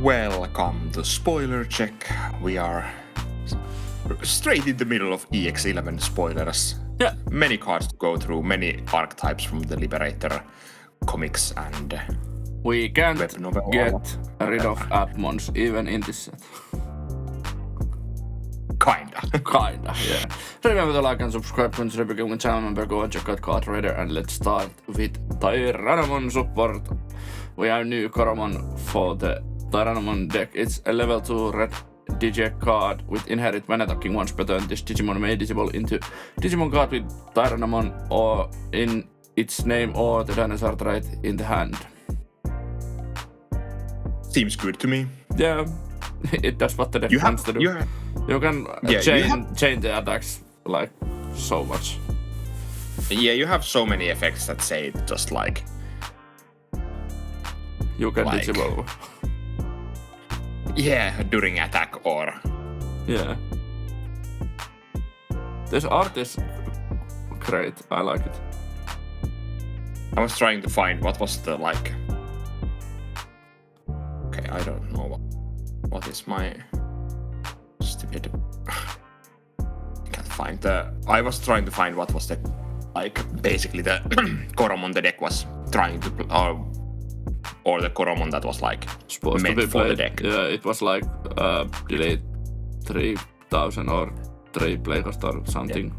Welcome to Spoiler Check. We are straight in the middle of EX11 spoilers. Yeah. Many cards to go through, many archetypes from the Liberator comics, and we can't web novel. get rid of Appmons even in this set. Kinda, yeah. Remember to like and subscribe, consider becoming a channel member, go and check out Card Raider, and let's start with Tyrannomon Support. We have new Necromon for the Tyrannomon deck. It's a level 2 red Digi card with inherit when attacking once per turn. This Digimon may disable into Digimon card with Tyrannomon or in its name or the dinosaur trait in the hand. Seems good to me. Yeah, it does what the deck wants to do. You can change the attacks like so much. Yeah, you have so many effects that say it just like... You can disable. Yeah, during attack or... Yeah. This art is great, I like it. I was trying to find what was the like... Okay, I don't know what is my... Stupid... Can't find the... I was trying to find what was the... Like, basically the Coromon the deck was trying to... Or the Coromon that was like supposed meant to be for played. the deck. Yeah, it was like delete 3000 or 3 playcost or something.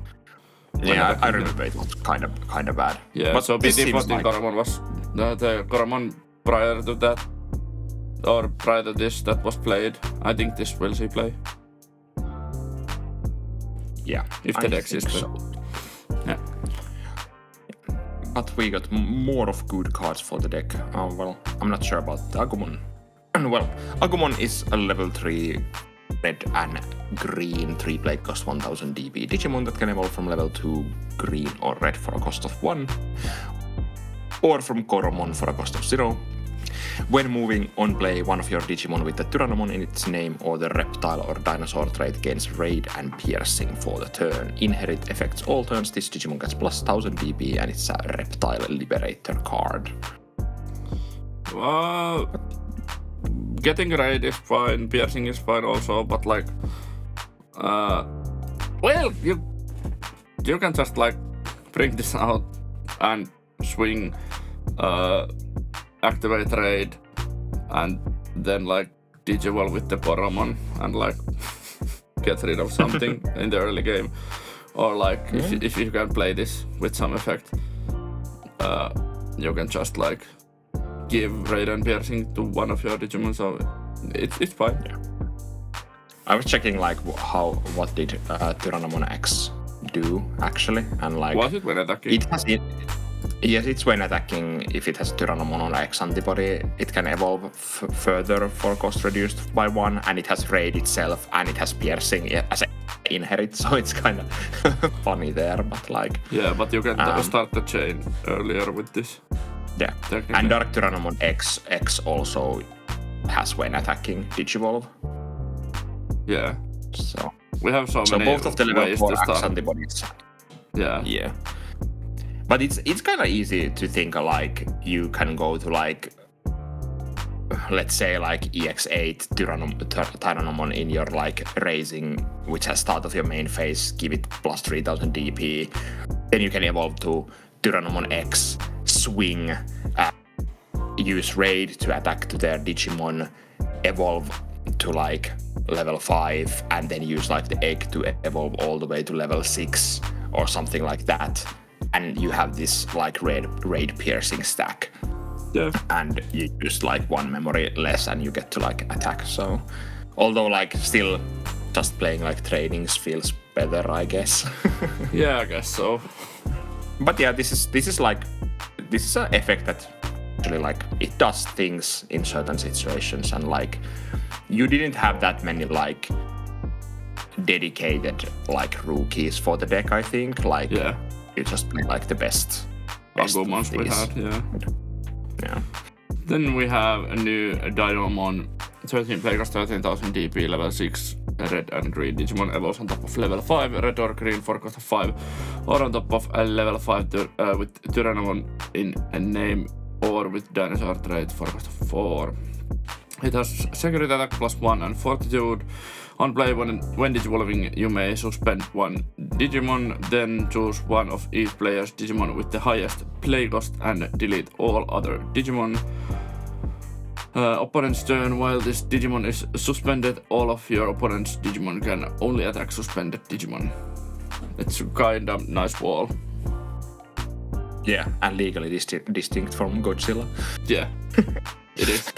Yeah, I remember it was kind of bad. Yeah, but so this default like... Coromon was the Coromon prior to that, or prior to this that was played. I think this will see play. Yeah, if the deck is so. Yeah. But we got more of good cards for the deck. Well, I'm not sure about the Agumon. Well, Agumon is a level 3 red and green 3-play cost 1000 DP Digimon that can evolve from level 2 green or red for a cost of 1, or from Coromon for a cost of 0. When moving on play, one of your Digimon with the Tyrannomon in its name or the reptile or dinosaur trait gains raid and piercing for the turn. Inherit affects all turns. This Digimon gets plus 1000 DP and it's a reptile liberator card. Getting raid is fine, piercing is fine also, but like... well, you can just like bring this out and swing... activate raid and then like Digivolve with the Coromon and like get rid of something in the early game, or like if you can play this with some effect, you can just like give raid and piercing to one of your Digimon, so it's fine. Yeah. I was checking like what did Tyrannomon X do actually, and like was it when attacking? Yes, it's when attacking. If it has Tyrannomon on X antibody, it can evolve further for cost reduced by 1, and it has raid itself, and it has piercing as an inherit, so it's kind of funny there, but like... Yeah, but you can start the chain earlier with this. Yeah, and Dark Tyrannomon X also has when attacking Digivolve. Yeah. So we have so many both of the level 4 X start. antibodies. Yeah. But it's kind of easy to think like you can go to like, let's say like EX8 Tyrannomon in your like raising, which has start of your main phase, give it plus 3000 DP. Then you can evolve to Tyrannomon X, swing, use raid to attack to their Digimon, evolve to like level 5, and then use like the egg to evolve all the way to level 6 or something like that. And you have this like raid piercing stack. Yeah. And you use like 1 memory less and you get to like attack. So although like still just playing like trainings feels better, I guess. Yeah, I guess so. But yeah, this is an effect that actually like it does things in certain situations, and like you didn't have that many like dedicated like rookies for the deck, I think. Like you just play like the best Agumons we had, yeah. Then we have a new Diamond 13 players, 13,000 DP, level 6 red and green Digimon evolves on top of level 5 red or green for cost of 5, or on top of a level 5 with Tyrannomon in a name or with dinosaur trait for cost of 4. It has security attack +1 and fortitude. On play, when digivolving, you may suspend one Digimon, then choose one of each player's Digimon with the highest play cost and delete all other Digimon. Opponent's turn. While this Digimon is suspended, all of your opponent's Digimon can only attack suspended Digimon. It's a kind of nice wall. Yeah, and legally distinct from Godzilla. Yeah, it is.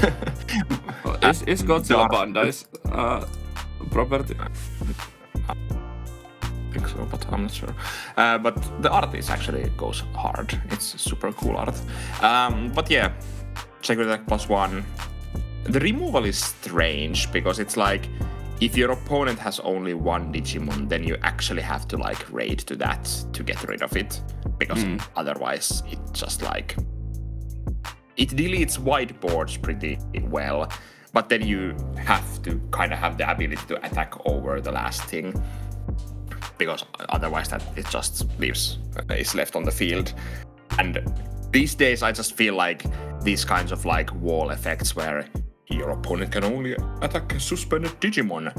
Is Godzilla Bandai's property? I think so, but I'm not sure. But the art actually goes hard. It's super cool art. But yeah, security attack +1. The removal is strange because it's like if your opponent has only one Digimon, then you actually have to like raid to that to get rid of it, because otherwise it just like it deletes whiteboards pretty well, but then you have to kind of have the ability to attack over the last thing, because otherwise that it just is left on the field. And these days I just feel like these kinds of like wall effects where your opponent can only attack a suspended Digimon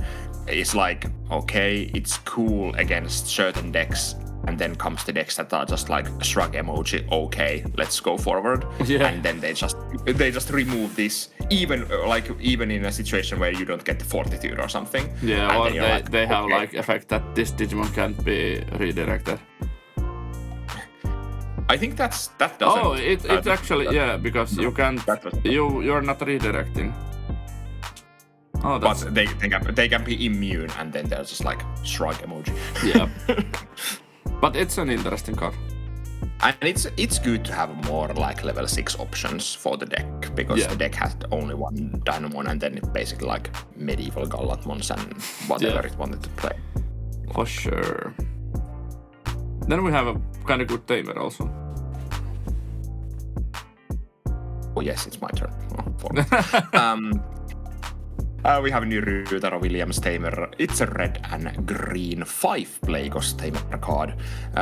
is like, okay, it's cool against certain decks, and then comes the decks that are just like shrug emoji, okay, let's go forward. Yeah. And then they just remove this, even in a situation where you don't get the fortitude or something. Yeah, and or they have like effect that this Digimon can't be redirected. I think that doesn't. Oh, it's actually yeah, because you can't. You're not redirecting. Oh, that's... But they can be immune, and then they're just like shrug emoji. Yeah. But it's an interesting card. And it's good to have more like level 6 options for the deck, because the deck has only one Dynamon and then basically like medieval Gallatmons and whatever it wanted to play. For sure. Then we have a kind of good Tamer also. Oh yes, it's my turn. We have a new Ryutaro Williams Tamer. It's a red and green 5 play cost Tamer card.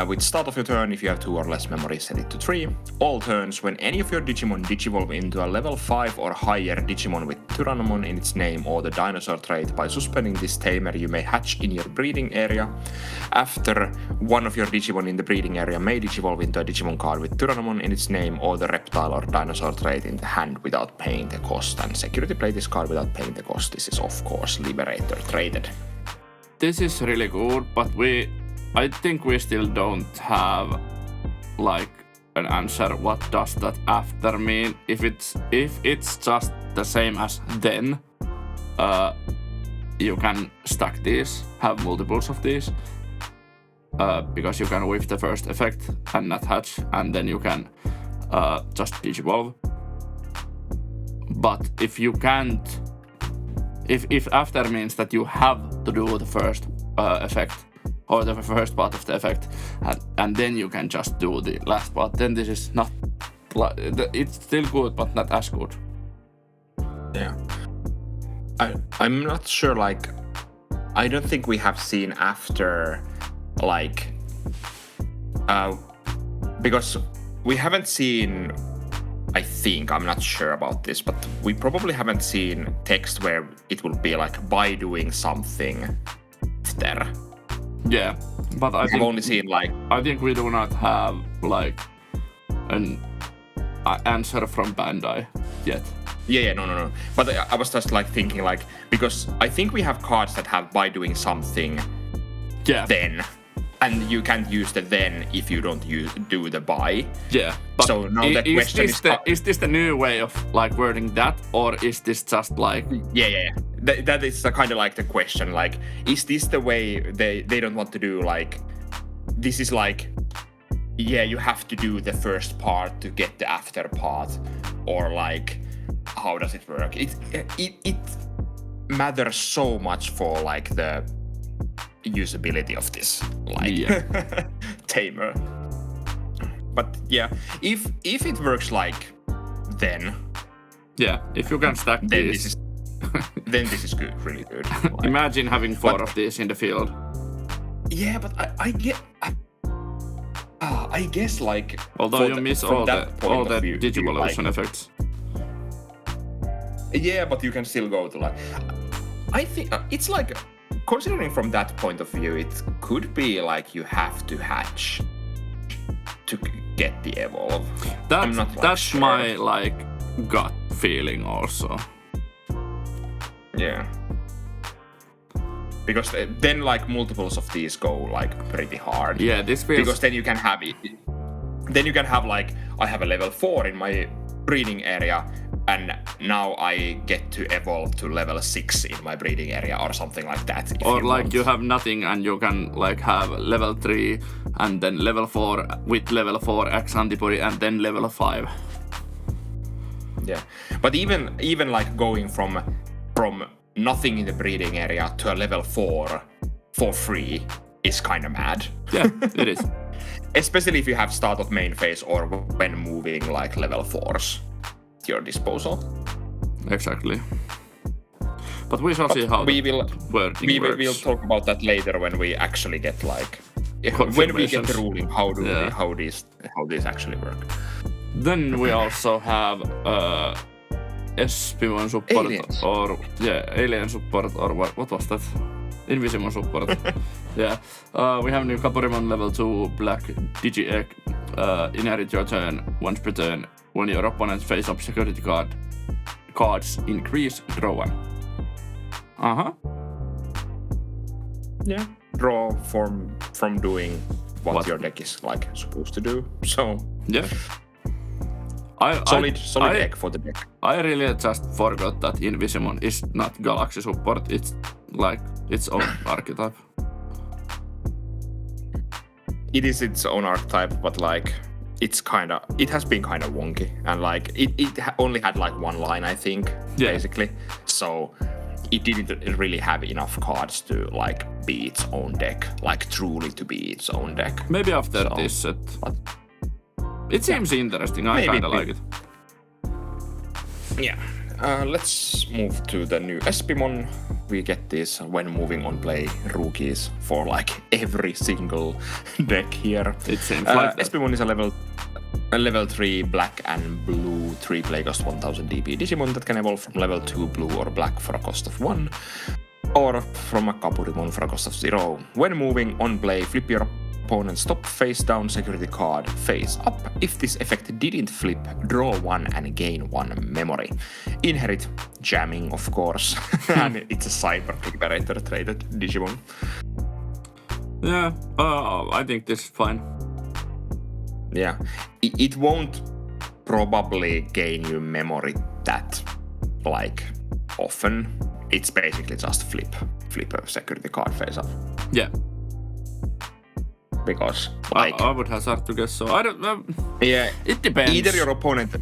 With start of your turn, if you have 2 or less memories, set it to 3. All turns, when any of your Digimon digivolve into a level 5 or higher Digimon with Tyrannomon in its name or the dinosaur trait, by suspending this Tamer, you may hatch in your breeding area. After, one of your Digimon in the breeding area may digivolve into a Digimon card with Tyrannomon in its name or the reptile or dinosaur trait in the hand without paying the cost. And security play this card without paying the cost. This is of course Liberator traded. This is really good, but I think we still don't have like an answer. What does that after mean? If it's just the same as then, you can stack these, have multiples of these, because you can whiff the first effect and not hatch, and then you can just digivolve. But if you can't, if after means that you have to do the first effect or the first part of the effect, and then you can just do the last part, then this is not. It's still good, but not as good. Yeah, I'm not sure. Like, I don't think we have seen after, like, because we haven't seen. I think, I'm not sure about this, but we probably haven't seen text where it will be like by doing something after. Yeah, but I've only seen like. I think we do not have like an answer from Bandai yet. Yeah, no. But I was just like thinking like, because I think we have cards that have by doing something. Yeah. Then. And you can't use the then if you don't do the buy. Yeah. But so now the question is this the new way of like wording that, or is this just like? Yeah. That is kind of like the question. Like, is this the way they don't want to do? Like, this is like, yeah, you have to do the first part to get the after part, or like, how does it work? It matters so much for like the usability of this Tamer. But yeah, if it works like then, yeah, if you can stack then these, this is good, really good. Like, imagine having 4 of these in the field. Yeah, but I guess like, although you miss all the Digivolution effects. Yeah, but you can still go to like... I think it's like... Considering from that point of view, it could be like you have to hatch to get the evolve. That's sure. my like gut feeling also. Yeah. Because then like multiples of these go like pretty hard. Yeah, this feels... Because then you can have it. Then you can have like, I have a level 4 in my breeding area, and now I get to evolve to level 6 in my breeding area or something like that. Or like you have nothing and you can like have level 3 and then level 4 with level 4 X antibody and then level 5. Yeah, but even like going from nothing in the breeding area to a level 4 for free is kind of mad. Yeah, it is. Especially if you have start of main phase or when moving like level 4s at your disposal. Exactly. But we shall see how we'll works. talk about that later when we actually get like when we get the ruling how these actually work. Then we also have Espimon Support Aliens. or Alien Support or what was that? Invisimon Support. Yeah. We have new Kaburimon level 2 Black Digi-Egg. Inherit your turn once per turn. When your opponents face up security cards increase, draw one. Yeah. Draw from doing what your deck is like supposed to do. So yeah. Solid deck for the deck. I really just forgot that Invisimon is not Galaxy Support. It's like its own archetype. It is its own archetype, but like it has been kind of wonky, and like it only had like one line, I think, basically. So it didn't really have enough cards to like be its own deck, like truly to be its own deck. Maybe after this set. But it seems interesting. I kind of like it. Yeah. Let's move to the new Espimon. We get these when moving on play rookies for like every single deck here. It seems like Espimon is a level 3 black and blue 3 play cost 1000 DP Digimon that can evolve from level 2 blue or black for a cost of 1, or from a Kaburimon for a cost of 0. When moving on play, flip your opponent's top face down security card face up. If this effect didn't flip, draw 1 and gain 1 memory. Inherit jamming, of course, and it's a cyber liberator traded Digimon. Yeah, I think this is fine. Yeah, it won't probably gain you memory that like often. It's basically just flip a security card face up. Yeah. Because like I would hazard to guess so. I don't know. Yeah, it depends. Either your opponent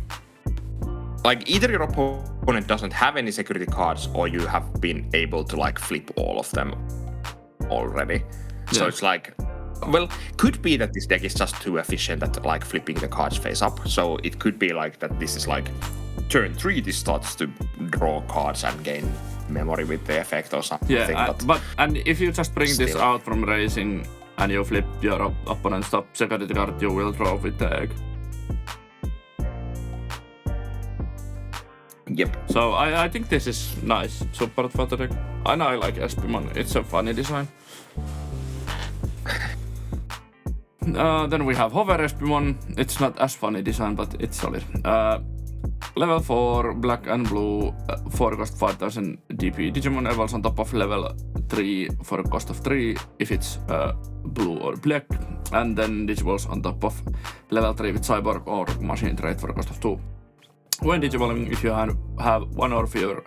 doesn't have any security cards, or you have been able to like flip all of them already. Yeah. So it's like, well, could be that this deck is just too efficient at like flipping the cards face up. So it could be like that this is like turn 3 this starts to draw cards and gain memory with the effect or something. Yeah, but if you just bring this out from racing and you flip your opponent's top security card, you will draw with the egg. Yep. So I think this is nice support for the deck. And I like Espimon. It's a funny design. Then we have Hover Espimon. It's not as funny design, but it's solid. Level 4, black and blue, 4 cost 5000 DP. Digimon evolves on top of level 3 for a cost of 3 if it's blue or black. And then Digivolves on top of level 3 with Cyborg or Machine Trait for a cost of 2. When Digivolving, if you have one or fewer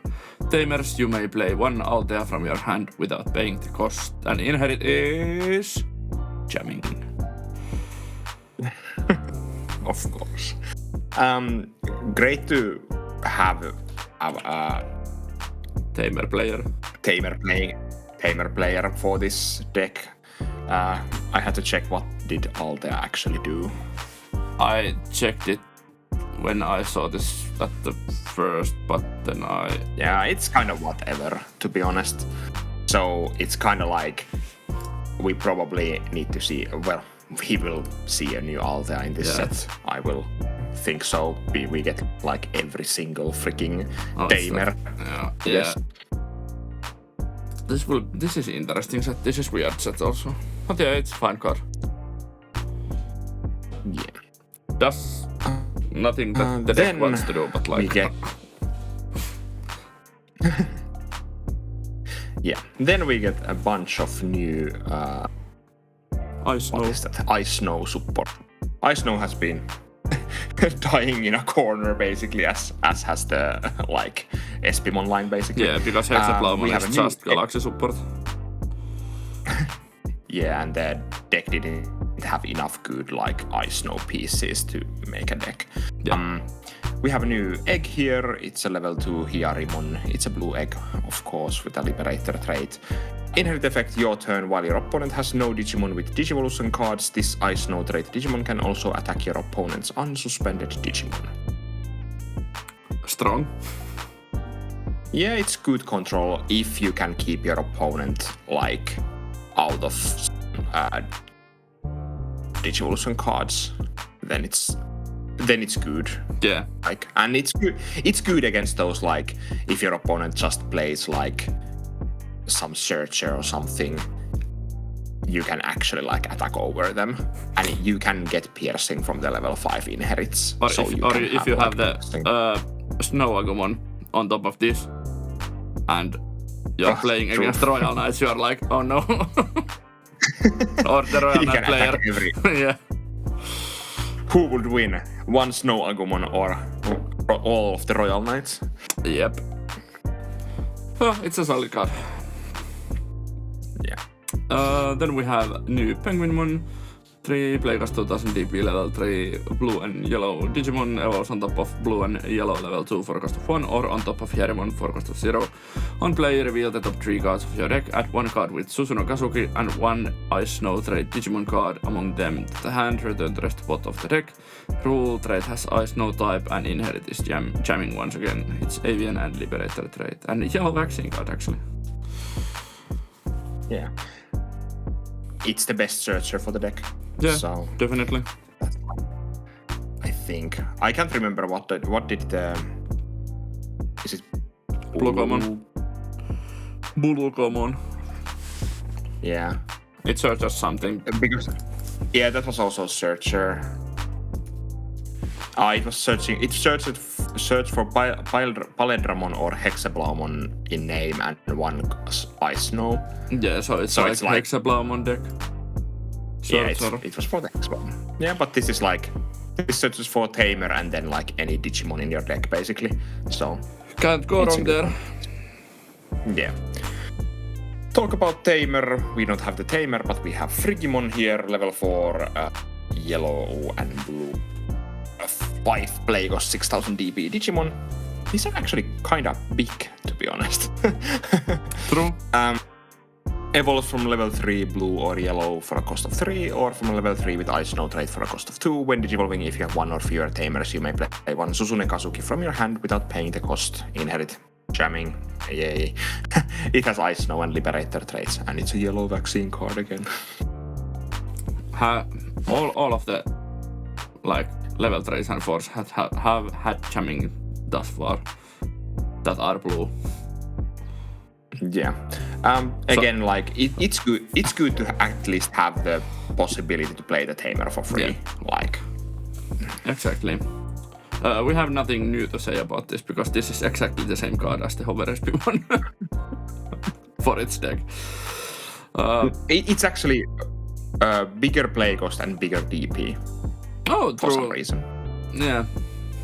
Tamers, you may play one Altea from your hand without paying the cost. And Inherit is jamming. Of course. Great to have a Tamer player for this deck. I had to check what did Altea actually do. I checked it when I saw this at the first, but then Yeah, it's kind of whatever, to be honest. So it's kind of like we probably need to see, well, we will see a new Altea in this set. I will think so. We get like every single freaking Tamer. Yeah. Yes. This is interesting set. This is weird set also. But yeah, it's fine card. Yeah. Does nothing that the deck wants to do, but like... Yeah. Then we get a bunch of new... Ice Snow. What is that? Ice Snow support. Ice Snow has been dying in a corner basically, as has the like Espimon line basically. Yeah, because HeavyMetaldramon is just Galaxy support. Yeah, and the deck didn't have enough good like Ice Snow pieces to make a deck. Yeah. We have a new egg here. It's a level 2 HeavyMetaldramon. It's a blue egg, of course, with a Liberator trait. Inherit effect, your turn while your opponent has no Digimon with Digivolution cards. This Ice Snow trait Digimon can also attack your opponent's unsuspended Digimon. Strong. Yeah, it's good control if you can keep your opponent like out of Digivolution cards. Then it's good. Yeah. Like, and it's good. It's good against those like if your opponent just plays like some searcher or something, you can actually like attack over them, and you can get piercing from the level 5 inherits. Or so if you have the Snow Agumon on top of this, and you're playing against Royal Knights, you are like, oh no. Or the Royal Knight player. Yeah. Who would win? One Snow Agumon or all of the Royal Knights? Yep. Oh, it's a solid card. Yeah. Then we have new Penguinmon, 3 Playcast 2000 DP level 3 blue and yellow Digimon evolves on top of blue and yellow level 2 for a cost of 1 or on top of Hearimon for a cost of 0. On play, reveal the top 3 cards of your deck, add 1 card with Susuno Kazuki and 1 Ice Snow trait Digimon card among them to the hand, return the rest pot of the deck. Rule trait has Ice Snow type and inherit is jamming once again. It's Avian and Liberator trait and yellow vaccine card actually. Yeah. It's the best searcher for the deck. Yeah, so definitely. I think I can't remember what did the is it Bluecomon? Bluecomon. Yeah. It searches something. Because yeah, that was also searcher. It was searching. It searched for Paledramon or Hexablaumon in name and 1 Ice Snow. Yeah, so it's like Hexablaumon deck. Yeah, it was for the Hexablaumon. Yeah, but this is like this searches for Tamer and then like any Digimon in your deck basically. So can't go wrong there. Yeah. Talk about Tamer. We don't have the Tamer, but we have Frigimon here, level 4, yellow and blue. 5 Playgos 6000 DP Digimon. These are actually kind of big, to be honest. True. Evolve from level 3 blue or yellow for a cost of 3, or from level 3 with Ice Snow trait for a cost of 2. When digivolving, if you have 1 or fewer Tamers, you may play 1 Susune Kazuki from your hand without paying the cost. Inherit. Jamming. Yay. It has Ice Snow and Liberator traits, and it's a yellow vaccine card again. All of the like level 3s and 4s have had jamming thus far that are blue. Yeah. Again, like it's good. It's good to at least have the possibility to play the Tamer for free. Yeah. Like. Exactly. We have nothing new to say about this because this is exactly the same card as the Hover SP1 for its deck. It's actually bigger play cost and bigger DP. Oh, for some reason. Yeah.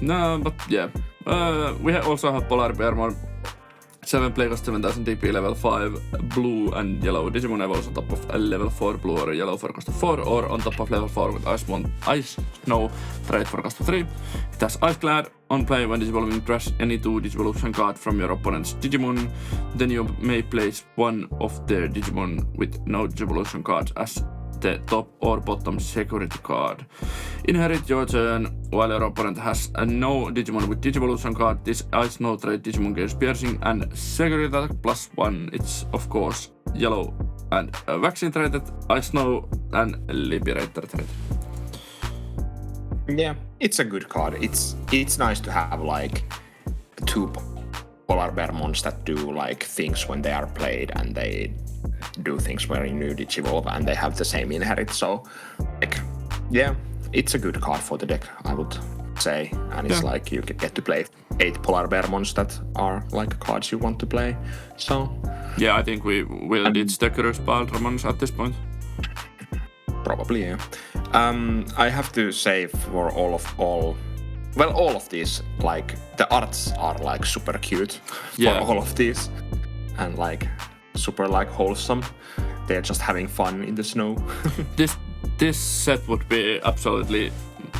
No, but yeah. We also have Polar Bearmon. 7 Playcast 7000 DP level 5 blue and yellow Digimon evolves on top of a level 4 blue or yellow for cost of 4 or on top of level 4 with Ice Snow trait for cost of 3. It has Ice Clad. On play when digivolving, trash any 2 Digivolution card from your opponent's Digimon. Then you may place 1 of their Digimon with no Digivolution cards as the top or bottom security card. Inherit your turn while your opponent has no Digimon with Digivolution card. This Ice Snow trait Digimon gains piercing and security attack +1. It's of course yellow and vaccine traded, Ice Snow and Liberator trait. Yeah, it's a good card. It's nice to have like 2 polar bear mons that do like things when they are played, and they do things when you new Digivolve, and they have the same inherit. So, like, yeah, it's a good card for the deck, I would say. And it's like you get to play 8 polar bear mons that are like cards you want to play. So yeah, I think we will ditch the Cruspaldramons at this point. Probably, yeah. I have to say for all of these, like the arts are like super cute for all of these, and like super like wholesome. They're just having fun in the snow. This set would be absolutely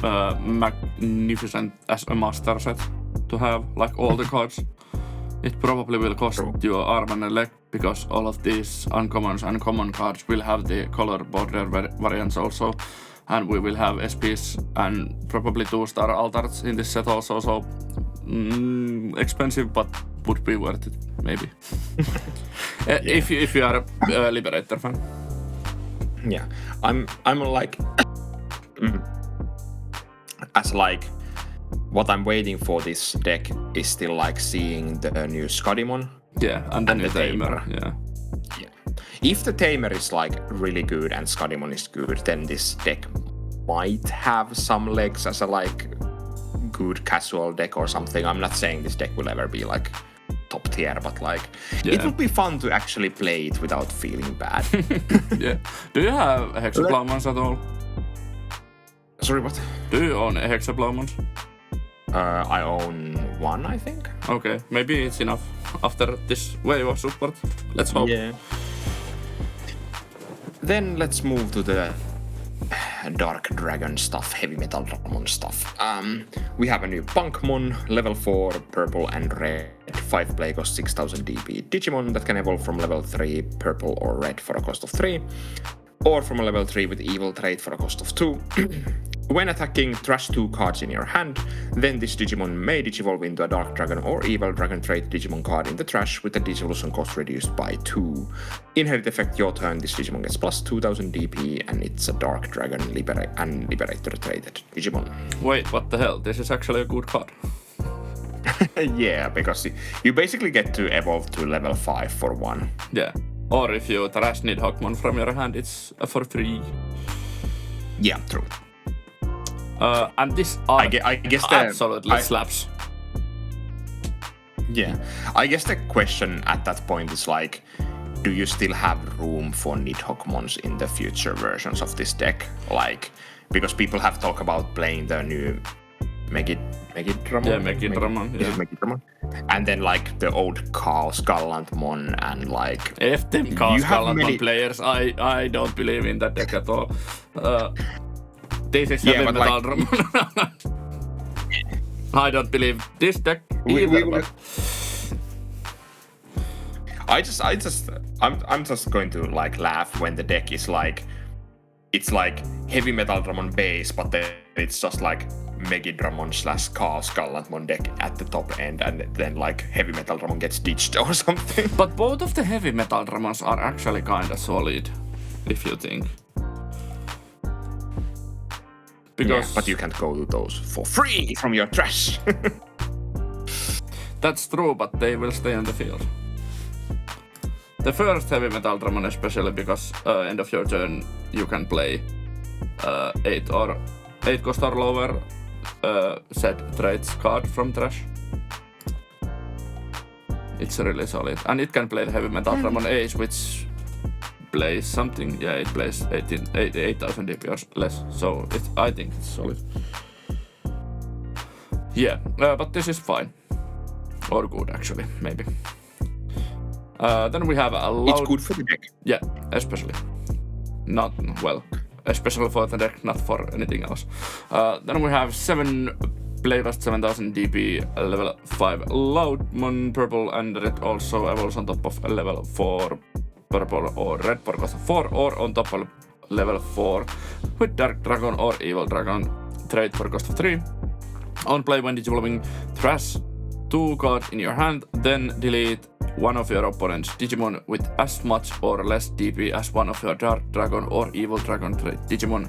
magnificent as a master set to have, like all the cards. It probably will cost you an arm and a leg, because all of these uncommons and common cards will have the color border variants also, and we will have SPs and probably 2-star altars in this set also, so expensive, but would be worth it, maybe. If you are a Liberator fan. Yeah, I'm like as like what I'm waiting for this deck is still like seeing the new Scudimon. Yeah, and then the Tamer. Yeah. If the Tamer is like really good and Scudimon is good, then this deck might have some legs as a like good casual deck or something. I'm not saying this deck will ever be like top tier, but like it would be fun to actually play it without feeling bad. Yeah. Do you have Hexablowmons at all? Sorry, what? Do you own Hexablowmons? I own 1, I think. Okay, maybe it's enough after this wave of support. Let's hope. Yeah. Then let's move to the Dark Dragon stuff, HeavyMetaldramon stuff. We have a new Punkmon, level 4, purple and red, 5 play cost 6000 DP Digimon that can evolve from level 3, purple or red for a cost of 3, or from a level 3 with evil trait for a cost of 2. When attacking, trash 2 cards in your hand, then this Digimon may digivolve into a Dark Dragon or Evil Dragon trait Digimon card in the trash with the dissolution cost reduced by 2. Inherit effect your turn, this Digimon gets plus 2000 DP, and it's a Dark Dragon and Liberator traded Digimon. Wait, what the hell? This is actually a good card. Yeah, because you basically get to evolve to level 5 for 1. Yeah. Or if you trash Nidhoggmon from your hand, it's for free. Yeah, true. And this art I guess absolutely slaps. Yeah, I guess the question at that point is like, do you still have room for Nidhoggmons in the future versions of this deck? Like, because people have talked about playing the new Maquinamon. Yeah, Maquinamon. Is it Maquinamon? And then like the old Chaos Gallantmon and like... F them Chaos Gallantmon players, I don't believe in that deck at all. This is HeavyMetaldramon. I don't believe this deck either. I'm just going to like laugh when the deck is like, it's like HeavyMetaldramon base, but then it's just like Megidramon / Chaos Gallantmon deck at the top end, and then like HeavyMetaldramon gets ditched or something. But both of the HeavyMetaldramons are actually kinda solid, if you think. Because yeah, but you can't go to those for free from your trash. That's true, but they will stay on the field. The first HeavyMetaldramon especially, because end of your turn you can play 8 cost or lower set traits card from trash. It's really solid. And it can play the HeavyMetaldramon Ace, which plays something. Yeah, it plays 8,000 DP or less. So I think it's solid. Yeah, but this is fine. Or good, actually, maybe. Then we have a loud... It's good for the deck. Yeah, especially. Not, well, especially for the deck, not for anything else. Then we have 7 play cost 7000 DP, level 5 Loudmon, purple and red also evolves on top of level 4 purple or red for cost of 4, or on top of level 4 with Dark Dragon or Evil Dragon trait for cost of 3. On play, when digivolving, trash 2 cards in your hand, then delete one of your opponent's Digimon with as much or less DP as one of your Dark Dragon or Evil Dragon trait Digimon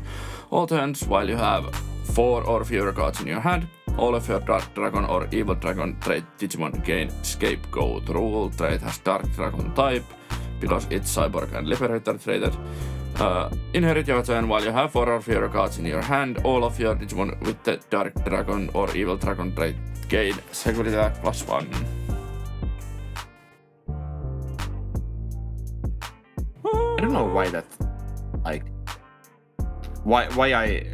all turns while you have 4 or fewer cards in your hand, all of your Dark Dragon or Evil Dragon trait Digimon gain Scapegoat rule. Trait has Dark Dragon type because it's Cyborg and Liberator traded. Inherit your turn while you have 4 or fewer cards in your hand. All of your Digimon with the Dark Dragon or Evil Dragon trait gain Security Attack +1. I don't know why that, like, why I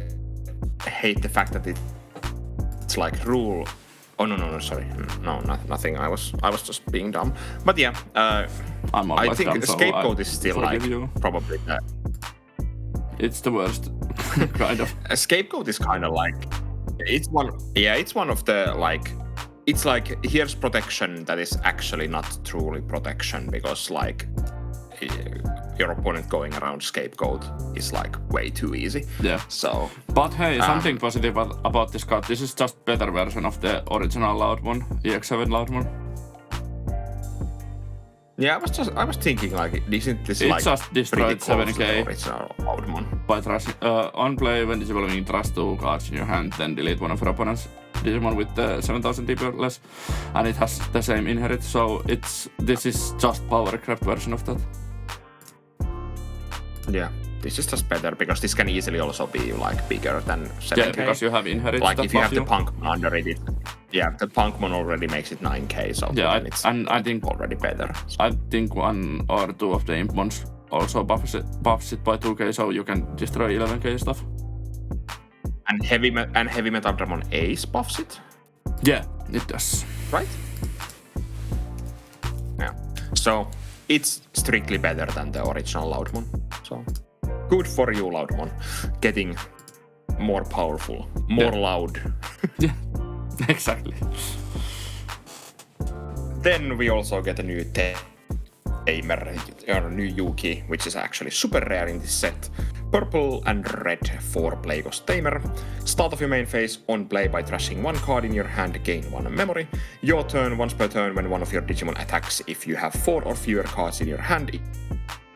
hate the fact that it's like rule. Oh no, sorry, no, nothing. I was just being dumb. But yeah, I think dumb, Scapegoat is still like probably the. It's the worst, kind of. A Scapegoat is kind of like it's one of the like. It's like here's protection that is actually not truly protection because like your opponent going around Scapegoat is like way too easy. Yeah. So. But hey, something positive about this card. This is just better version of the original Loudmon, EX7 Loudmon. Yeah, I was thinking like, isn't this it like just destroyed 7k original Loudmon by trashing. On play, when disabling, trash 2 cards in your hand, then delete one of your opponent's Digimon with the 7000 DP or less, and it has the same inherit. So this is just power crept version of that. Yeah, this is just better because this can easily also be like bigger than 7k. Yeah, because you have inherit. Like if you have the Punkmon under it, the Punkmon already makes it 9k. So yeah, it's I think already better. So. I think 1 or 2 of the Impmons also buffs it by 2k, so you can destroy 11k stuff. And HeavyMetaldramon Ace buffs it. Yeah, it does. Right. Yeah. So. It's strictly better than the original Loudmon. So good for you, Loudmon. Getting more powerful, more loud. Yeah, exactly. Then we also get a new Tamer, or new Yuki, which is actually super rare in this set. Purple and red 4-play cost Tamer. Start of your main phase, on play by trashing 1 card in your hand, gain 1 memory. Your turn, once per turn when one of your Digimon attacks. If you have 4 or fewer cards in your hand,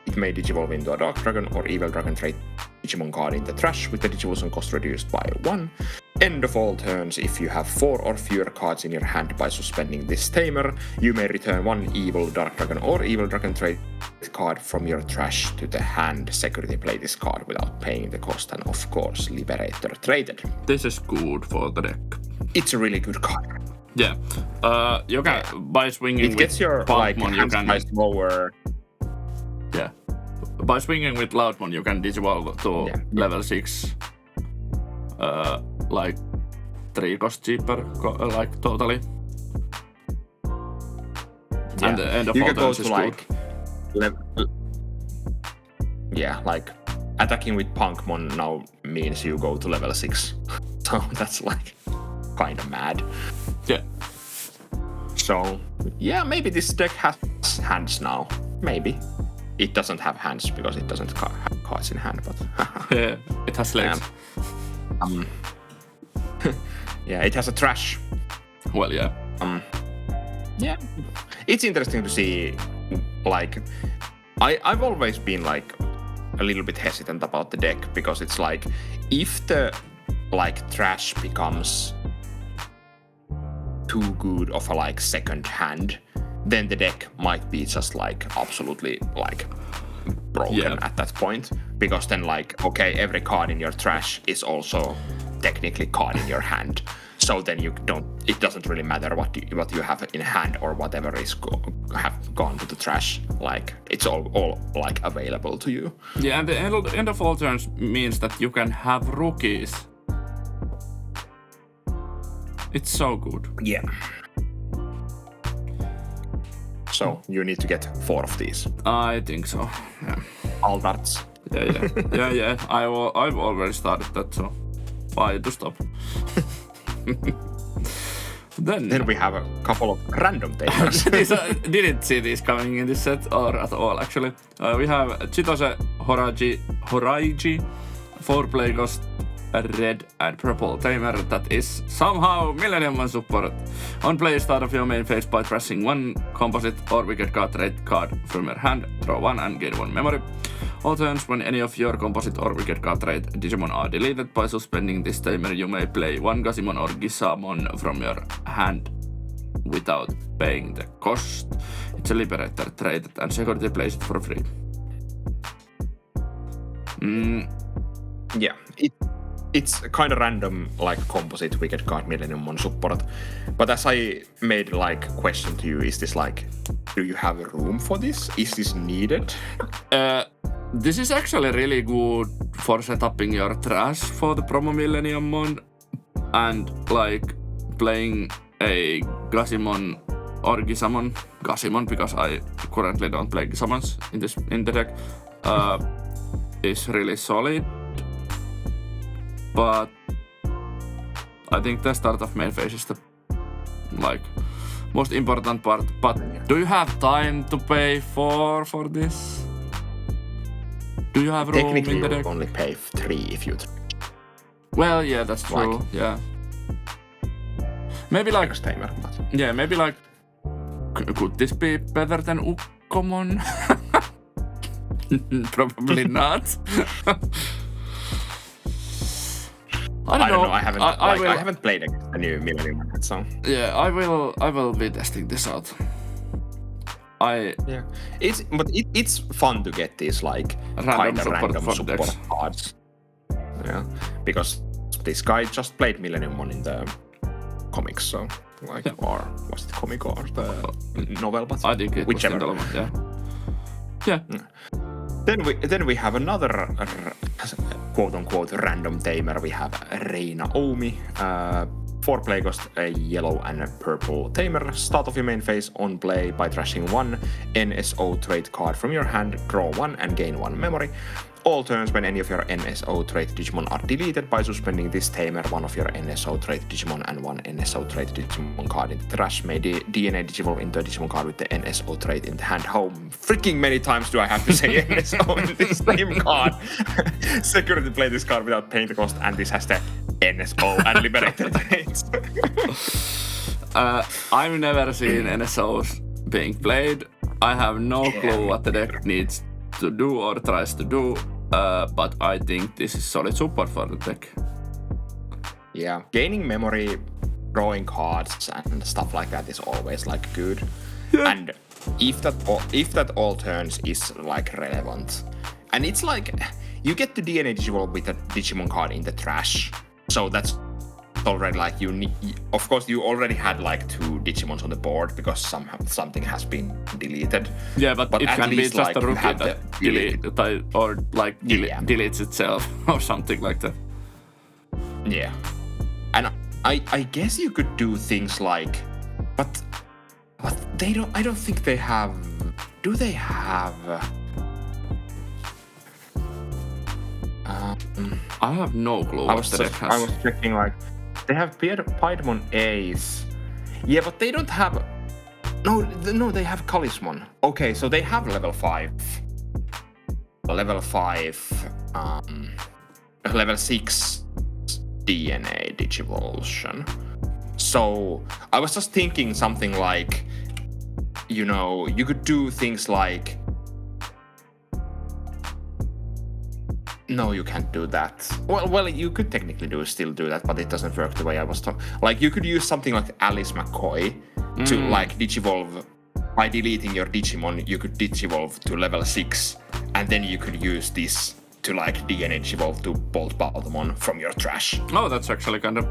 it may digivolve into a Dark Dragon or Evil Dragon trait Digimon card in the trash with the Digivolution cost reduced by 1. End of all turns, if you have 4 or fewer cards in your hand by suspending this Tamer, you may return 1 Evil Dark Dragon or Evil Dragon trait card from your trash to the hand. Security play this card without paying the cost, and of course Liberator traded. This is good for the deck. It's a really good card. Yeah. You can by swinging it gets with your Punkmon, you can lower. Yeah. By swinging with Loudmon, you can digivolve to level 6. Like 3 cost cheaper, like totally. Yeah. And the end of you all can go turns to is like good. like attacking with Punkmon now means you go to level 6. So that's like kind of mad. Yeah. So yeah, maybe this deck has hands now. Maybe. It doesn't have hands because it doesn't have cards in hand, but yeah, it has legs. Yeah, it has a trash. Well, yeah. Yeah, it's interesting to see. Like, I've always been like a little bit hesitant about the deck because it's like if the like trash becomes too good of a like second hand, then the deck might be just like absolutely like broken at that point, because then like okay, every card in your trash is also technically card in your hand, so then it doesn't really matter what you have in hand or whatever is have gone to the trash, like it's all like available to you. Yeah, and the end of all turns means that you can have rookies. It's so good. Yeah. So you need to get 4 of these. I think so. Yeah. All darts. Yeah. I've already started that, so why to stop? Then we have a couple of random things. Didn't see these coming in this set or at all, actually. We have Chitose Horaiji, 4-play cost red and purple Tamer that is somehow Millenniummon Support. On play, start of your main phase by trashing 1 composite or wicked card trait card from your hand, draw 1 and gain 1 memory. All turns when any of your composite or wicked card trait Digimon are deleted by suspending this tamer, you may play one Gazimon or Gisamon from your hand without paying the cost. It's a liberator trait and security plays it for free. Yeah, it's kind of random, like composite wicked card Millenniummon support. But as I made like question to you, is this like, do you have room for this? Is this needed? This is actually really good for setuping your trash for the promo Millenniummon and like playing a Gazimon or Gisamon. Gazimon, because I currently don't play Gisamons in the deck, is really solid. But I think the start of main phase is the like most important part. But do you have time to pay for this? Do you have room Technically, in the you deck? only pay 3 if you. Well, yeah, that's true. Like, yeah. Maybe like Tamer, but... yeah, maybe like could this be better than Ukkomon? Probably not. I don't know. I haven't. I haven't played a new Millenniummon, so yeah, I will be testing this out. Yeah, it's fun to get these like kind of random support cards. Yeah, because this guy just played Millenniummon in the comics, so like, yeah. Or was it comic or the novel? But I think it whichever. Was the novel, yeah. Then we have another quote-unquote random tamer. We have Reina Omi, 4 play cost, a yellow and a purple tamer. Start of your main phase on play by trashing 1 NSO trait card from your hand, draw 1 and gain 1 memory. All turns when any of your NSO trait Digimon are deleted by suspending this tamer, one of your NSO trait Digimon and 1 NSO trait Digimon card in the trash may DNA Digivolve into a Digimon card with the NSO trait in the hand. How freaking many times do I have to say NSO in this same card? Security play this card without paying the cost, and this has the NSO and liberator traits. I've never seen NSOs being played. I have no clue what the deck needs to do or tries to do, but I think this is solid support for the deck. Yeah, gaining memory, drawing cards and stuff like that is always like good. Yeah. And if that all turns is like relevant, and it's like you get the DNA Digivolve with a Digimon card in the trash, so that's already like you need. Of course, you already had like 2 Digimons on the board because something has been deleted. Yeah, but it can be just like a rookie that deletes itself or something like that. Yeah, and I guess you could do things like, but they don't. I don't think they have. Do they have? I have no clue. I was checking like. They have Piedmon Ace. Yeah, but they don't have... No, they have Lucemon. Okay, so they have level 5. Level 5... level 6 DNA Digivolution. So, I was just thinking something like... You know, you could do things like... No, you can't do that. Well, you could technically still do that, but it doesn't work the way I was talking. Like, you could use something like Alice McCoy to, like, Digivolve. By deleting your Digimon, you could Digivolve to level 6, and then you could use this to, like, DNA Digivolve to Bolt Baltamon from your trash. Oh, that's actually kind of...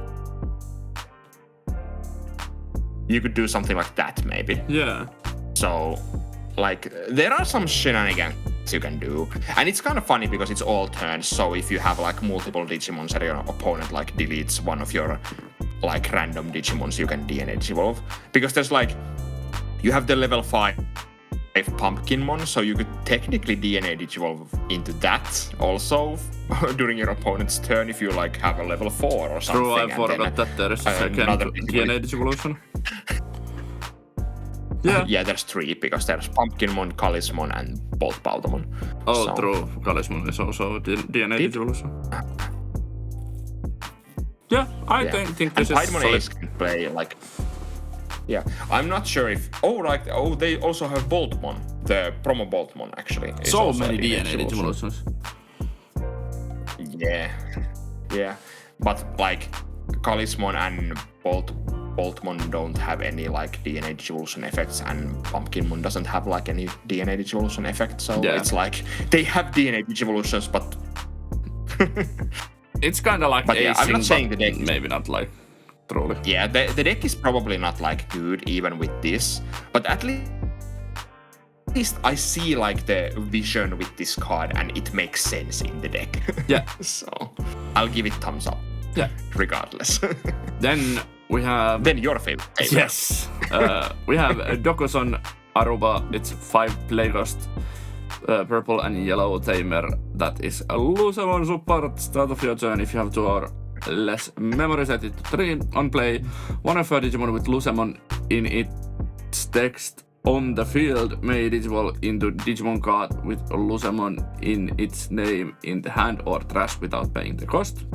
You could do something like that, maybe. Yeah. So, like, there are some shenanigans you can do, and it's kind of funny because it's all turns. So if you have like multiple Digimons and your opponent like deletes one of your like random Digimons, you can DNA Digivolve, because there's like you have the level 5 Pumpkinmon, so you could technically DNA Digivolve into that also during your opponent's turn if you like have a level 4 or something. True, I forgot that there is a second DNA Digivolution. Yeah, there's 3 because there's Pumpkinmon, Lucemon, and Bolt Baltamon. Oh, so. True. Lucemon is also DNA Digivolution. Yeah, I think this is Piedmon Ace can play like... Yeah, I'm not sure if... they also have Boltmon, the Promo Boltmon actually. So many DNA Digivolutions. Yeah. But like Kalismon and Boltmon don't have any like DNA Digivolution effects, and Pumpkinmon doesn't have like any DNA Digivolution effects. So it's like they have DNA Digivolutions, but it's kind of like I'm not saying the deck maybe not like truly. Yeah, the deck is probably not like good even with this, but at least I see like the vision with this card and it makes sense in the deck. Yeah. So I'll give it thumbs up. Yeah. Regardless. Then we have... Then your favorite. Yes. We have Dokuson Aruba. It's 5 play cost. Purple and yellow Tamer. That is a Lucemon Support. Start of your turn if you have 2 or less memory, set it to 3. On play, one of your Digimon with Lucemon in its text on the field may digivolve into Digimon card with Lucemon in its name in the hand or trash without paying the cost.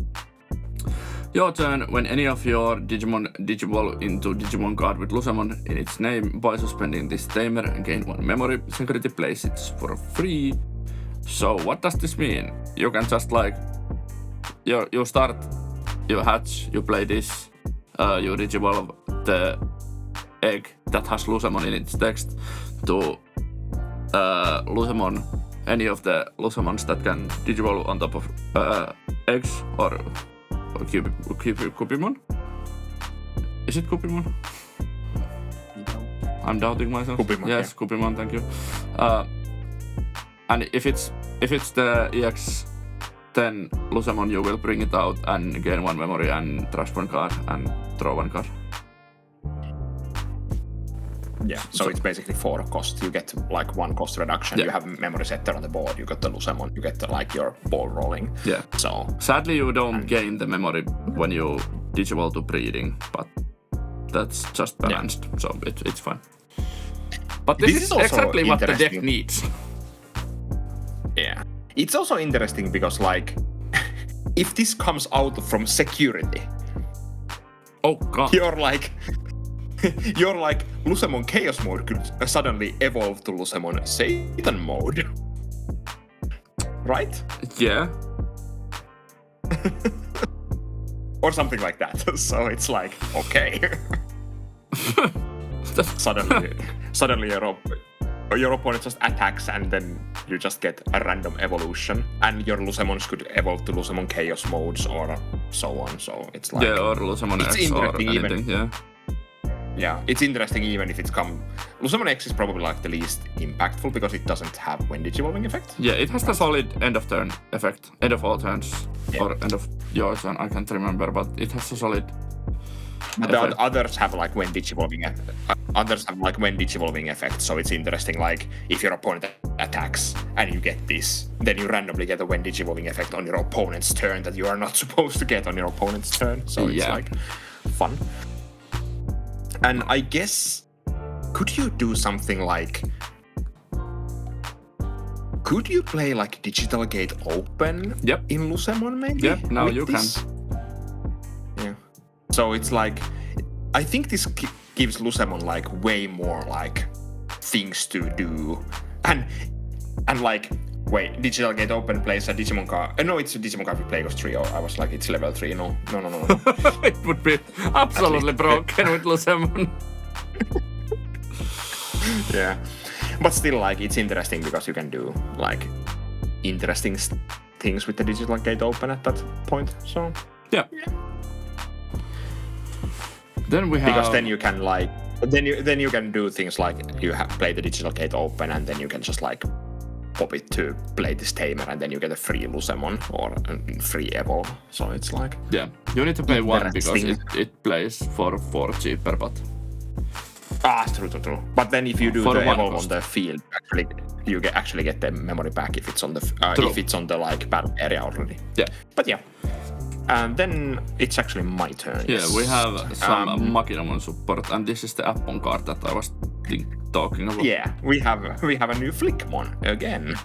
Your turn, when any of your Digimon digivolve into Digimon card with Lucemon in its name by suspending this Tamer and gain 1 memory, security plays it for free. So what does this mean? You can just like, you start, you hatch, you play this, you digivolve the egg that has Lucemon in its text to Lucemon, any of the Lucemons that can digivolve on top of eggs or Cupimon? Is it Cupimon? I'm doubting myself. Cupimon, yes, yeah. Cupimon, thank you. And if it's the EX10 Lucemon, you will bring it out and gain 1 memory and trash 1 card and draw 1 card. Yeah, so it's basically 4 cost. You get like 1 cost reduction. Yeah. You have memory setter on the board. You got the Lucemon. You get like your ball rolling. Yeah. So sadly, you don't gain the memory when you digivolve to breeding, but that's just balanced. Yeah. So it's fine. But this is exactly what the deck needs. Yeah, it's also interesting because like if this comes out from security, oh god, you're like Lucemon Chaos mode could suddenly evolve to Lucemon Satan mode. Right? Yeah. Or something like that. So it's like, okay. Suddenly your opponent just attacks and then you just get a random evolution. And your Lucemons could evolve to Lucemon Chaos modes or so on. So it's like... Yeah, or Lucemon X or anything, yeah. Yeah, it's interesting even if it's come... Lucemon X is probably like the least impactful because it doesn't have when digivolving effect. Yeah, it has the solid end of turn effect. End of all turns. Yeah. Or end of your turn, I can't remember, but it has a solid But the others have like when digivolving effect, so it's interesting like if your opponent attacks and you get this, then you randomly get a when digivolving effect on your opponent's turn that you are not supposed to get on your opponent's turn. So it's like fun. And I guess, could you do something like... Could you play like Digital Gate Open in Lucemon maybe? Yep, now you can. Yeah. So it's like... I think this gives Lucemon like way more like things to do. And like... Wait, Digital Gate Open plays a Digimon card. No, it's a Digimon card with Playghost 3. I was like, it's level 3. No. It would be absolutely broken with Lucemon. Yeah. But still, like, it's interesting because you can do, like, interesting things with the Digital Gate Open at that point. So, yeah. Then we have... Because then you can, like... Then you can do things like you play the Digital Gate Open and then you can just, like... pop it to play this Tamer and then you get a free Lucemon or a free Evo. So it's like... Yeah, you need to pay 1 because it plays for 4 cheaper, but... True. But then if you do the Evo on the field, you actually get the memory back if it's on the like battle area already. Yeah. But yeah. And then it's actually my turn. Yeah, we have some Maquinamon Support, and this is the Appon card that I was talking about. Yeah, we have a new Flickmon again.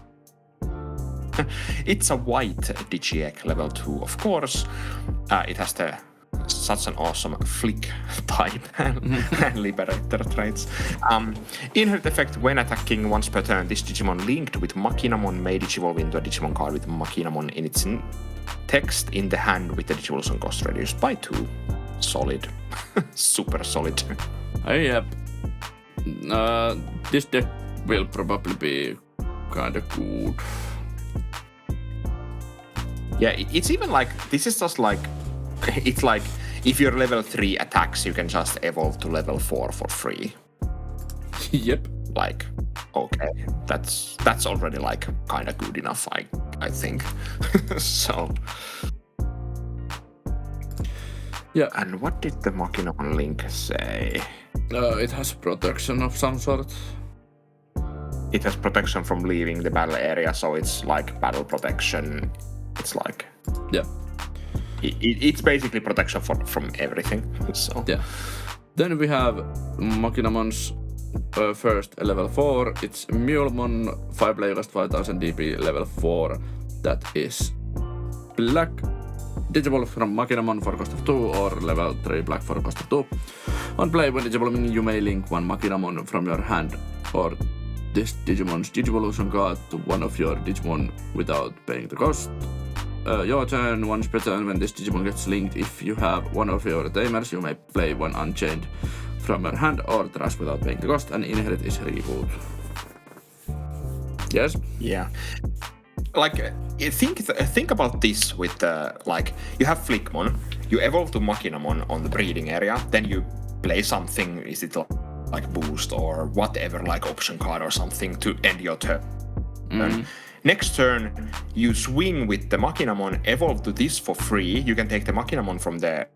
It's a white Digiegg level 2, of course. It has the such an awesome flick type and liberator traits. Inherit effect when attacking once per turn. This Digimon linked with Maquinamon may digivolve into a Digimon card with Maquinamon in its text in the hand with the digivolution cost reduced by 2. Solid. Super solid. Yep. This deck will probably be kinda good. Yeah, it's even like, this is just like, it's like, if your level 3 attacks, you can just evolve to level 4 for free. Yep. Like, okay, that's already like kind of good enough, I think. So. Yeah. And what did the Maquinamon link say? It has protection of some sort. It has protection from leaving the battle area, so it's like battle protection. It's like, yeah. It's basically protection from everything. So yeah. Then we have Maquinamon's first level 4. It's Millenniummon 5 player cost 5000 DP level 4. That is black. Digivolve from Maquinamon for cost of 2 or level 3 black for cost of 2. On play, when digivolving, you may link one Maquinamon from your hand or this Digimon's Digivolution card to one of your Digimon without paying the cost. Your turn, once per turn when this Digimon gets linked, if you have one of your Tamers, you may play one Unchained from your hand or trash without paying the cost, and inherit is reboot. Yes? Yeah. Like, think about this with the, like, you have Flickmon, you evolve to Maquinamon on the breeding area, then you play something, is it like boost or whatever, like option card or something to end your turn. Next turn, you swing with the Maquinamon, evolve to this for free. You can take the Maquinamon from the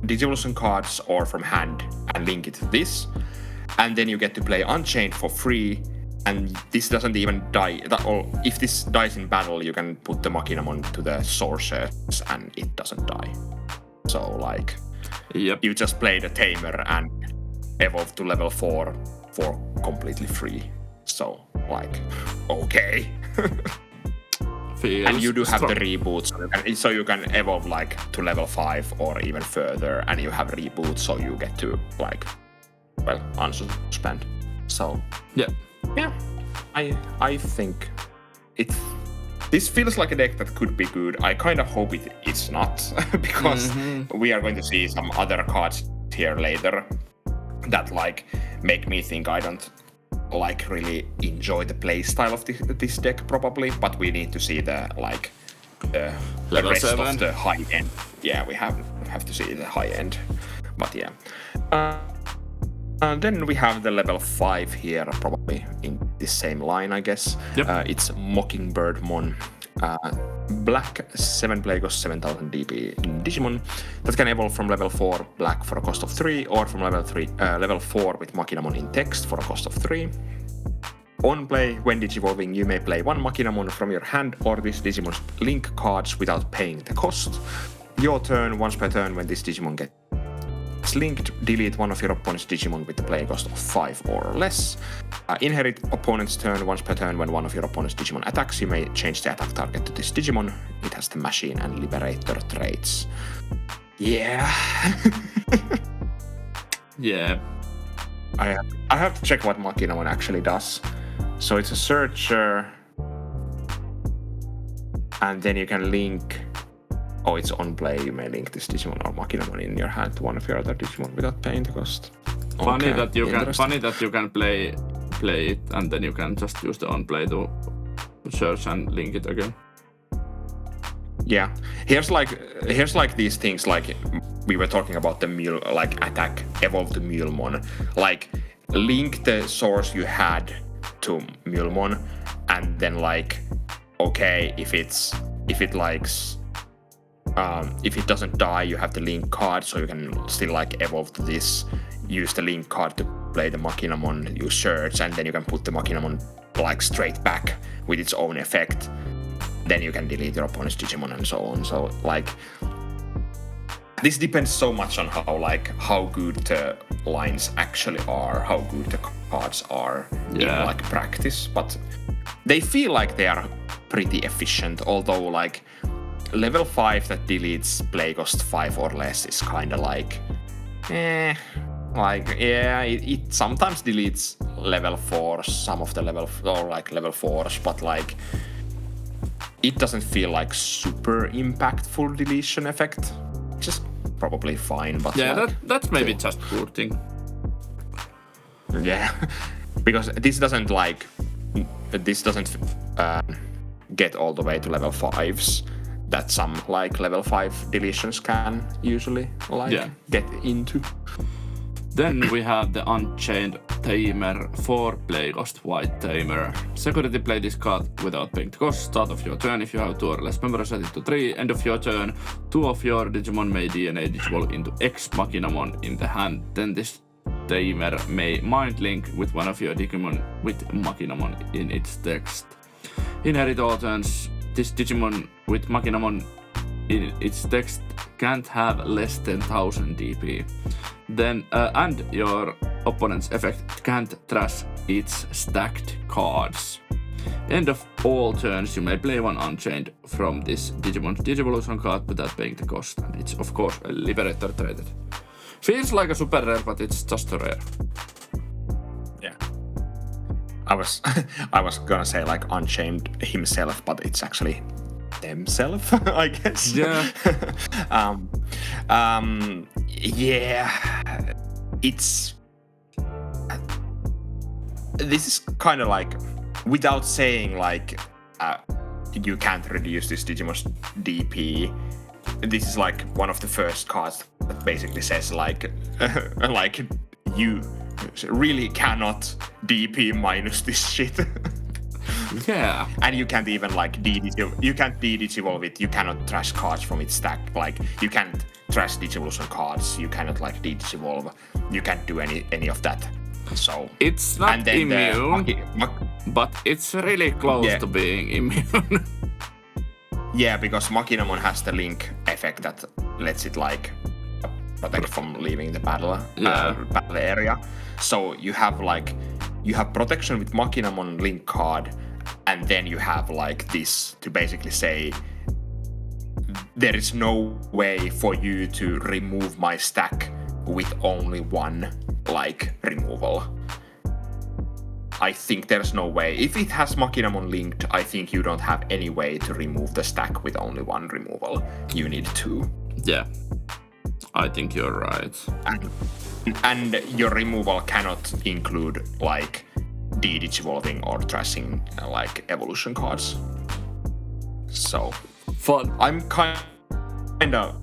Digivolution cards or from hand and link it to this. And then you get to play Unchained for free. And this doesn't even die. Or if this dies in battle, you can put the Maquinamon to the sources and it doesn't die. So, like, yep. You just play the Tamer and evolve to level 4 for completely free. So, like, okay. And you do have the reboot, so you can evolve like to level 5 or even further, and you have reboot, so you get to like, well, unsuspend. So yeah, I think this feels like a deck that could be good. I kind of hope it's not, because we are going to see some other cards here later that like make me think I don't like really enjoy the playstyle of this deck probably, but we need to see the like the rest 7. of the high end. Yeah, we have to see the high end, but yeah. Then we have the level 5 here, probably in the same line, I guess. Yep. It's Mockingbirdmon. Black 7 play cost 7000 DP Digimon that can evolve from level 4 black for a cost of 3 or from level 4 with Maquinamon in text for a cost of 3. On play, when digivolving, you may play one Maquinamon from your hand or this Digimon's link cards without paying the cost. Your turn, once per turn when this Digimon gets linked, delete one of your opponent's Digimon with the play cost of 5 or less. Inherit opponent's turn, once per turn when one of your opponent's Digimon attacks, you may change the attack target to this Digimon. It has the Machine and Liberator traits. Yeah. Yeah. I have to check what Maquinamon actually does. So it's a searcher, and then you can link. Oh, it's on play. You may link this Digimon or Maquinamon in your hand to one of your other Digimon without paying the cost. Funny that you can play it and then you can just use the on play to search and link it again. Yeah, here's like these things like we were talking about the like attack evolve to Millenniummon, like link the source you had to Millenniummon, and then like okay, if it doesn't die, you have the link card, so you can still like evolve to this, use the link card to play the Maquinamon, you search, and then you can put the Maquinamon like straight back with its own effect. Then you can delete your opponent's Digimon and so on. So like this depends so much on how good the lines actually are, how good the cards are in like practice. But they feel like they are pretty efficient, although like level 5 that deletes play cost 5 or less is kind of like, it sometimes deletes level 4, some of the level 4s, but like it doesn't feel like super impactful deletion effect, which is probably fine. But yeah, like, that's maybe just good thing. Yeah, because this doesn't get all the way to level 5s that some like level 5 deletions can usually get into. Then we have the Unchained Tamer, 4 play cost white Tamer. Security, play this card without paying the cost. Start of your turn, if you have 2 or less members, set it to 3. End of your turn, 2 of your Digimon may DNA Digivolve into X Maquinamon in the hand. Then this Tamer may mind link with one of your Digimon with Maquinamon in its text. Inherit all turns. This Digimon with Maquinamon in its text can't have less than 1000 DP. Then and your opponent's effect can't trash its stacked cards. End of all turns, you may play one Unchained from this Digimon's Digivolution card without paying the cost. And it's of course a Liberator traded. Feels like a super rare, but it's just a rare. Yeah. I was gonna say like Unchained himself, but it's actually themselves, I guess. Yeah. Yeah. It's this is kind of like, without saying like you can't reduce this Digimon's DP. This is like one of the first cards that basically says like like you really cannot DP minus this shit. Yeah. And you can't even like de-digivolve it. You cannot trash cards from its stack. Like you can't trash Digivolution cards. You cannot like de-digivolve. You can't do any of that. So it's not immune, but it's really close to being immune. Yeah, because Maquinamon has the link effect that lets it like protect from leaving the battle area. So you have protection with Maquinamon link card, and then you have like this to basically say there is no way for you to remove my stack with only one like removal. I think there's no way. If it has Maquinamon linked, I think you don't have any way to remove the stack with only one removal. You need 2. Yeah, I think you're right. And your removal cannot include like de-digivolving or trashing like evolution cards. So fun. I'm kind of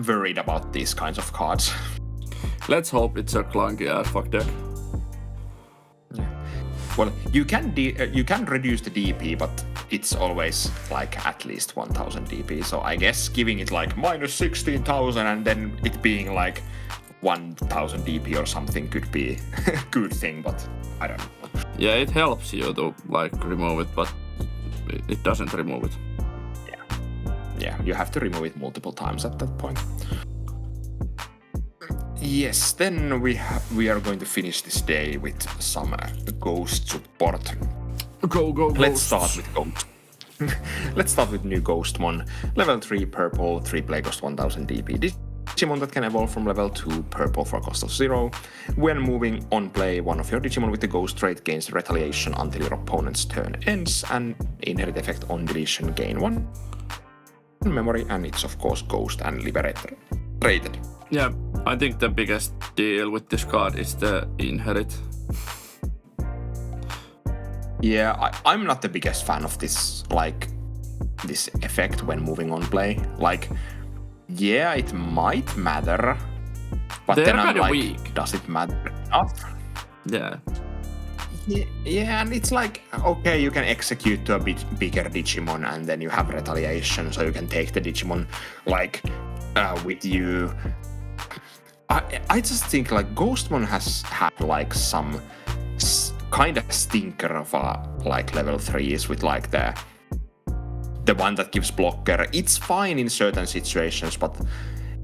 worried about these kinds of cards. Let's hope it's a clunky ass fuck deck. Well, you can reduce the DP, but it's always like at least 1000 DP. So I guess giving it like minus 16,000 and then it being like 1000 DP or something could be a good thing, but I don't know. Yeah, it helps you to like remove it, but it doesn't remove it. Yeah, you have to remove it multiple times at that point. Yes, then we are going to finish this day with some Ghost support. Go. Let's start with Ghost. Let's start with new Ghostmon. Level 3 purple, 3 play cost 1000 DP. Digimon that can evolve from level 2 purple for cost of 0. When moving on play, one of your Digimon with the Ghost trait gains retaliation until your opponent's turn ends, and inherit effect on deletion gain 1 memory, and it's of course Ghost and Liberator rated. Yeah, I think the biggest deal with this card is the inherit. Yeah, I'm not the biggest fan of this effect when moving on play. Like, yeah, it might matter, but they're then I'm like, weak. Does it matter enough? Yeah. Yeah, and it's like, okay, you can execute to a bit bigger Digimon and then you have retaliation, so you can take the Digimon like with you. I just think like Ghostmon has had like some kind of stinker of like level 3s with like the one that gives blocker. It's fine in certain situations, but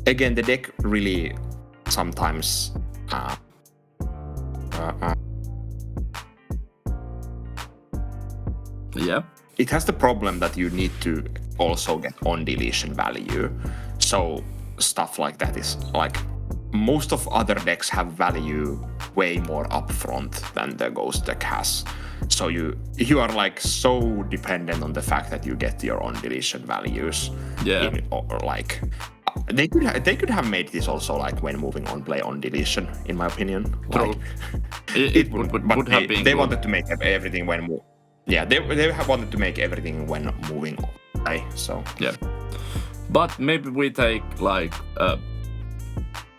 again, the deck really sometimes yeah. It has the problem that you need to also get on deletion value. So stuff like that is like most of other decks have value way more upfront than the Ghost deck has. So you are like so dependent on the fact that you get your on deletion values. Yeah. Or like they could have made this also like when moving on play on deletion, in my opinion. True. Like, It would have been. They wanted to make everything when they wanted to make everything when moving on play. So yeah. But maybe we take like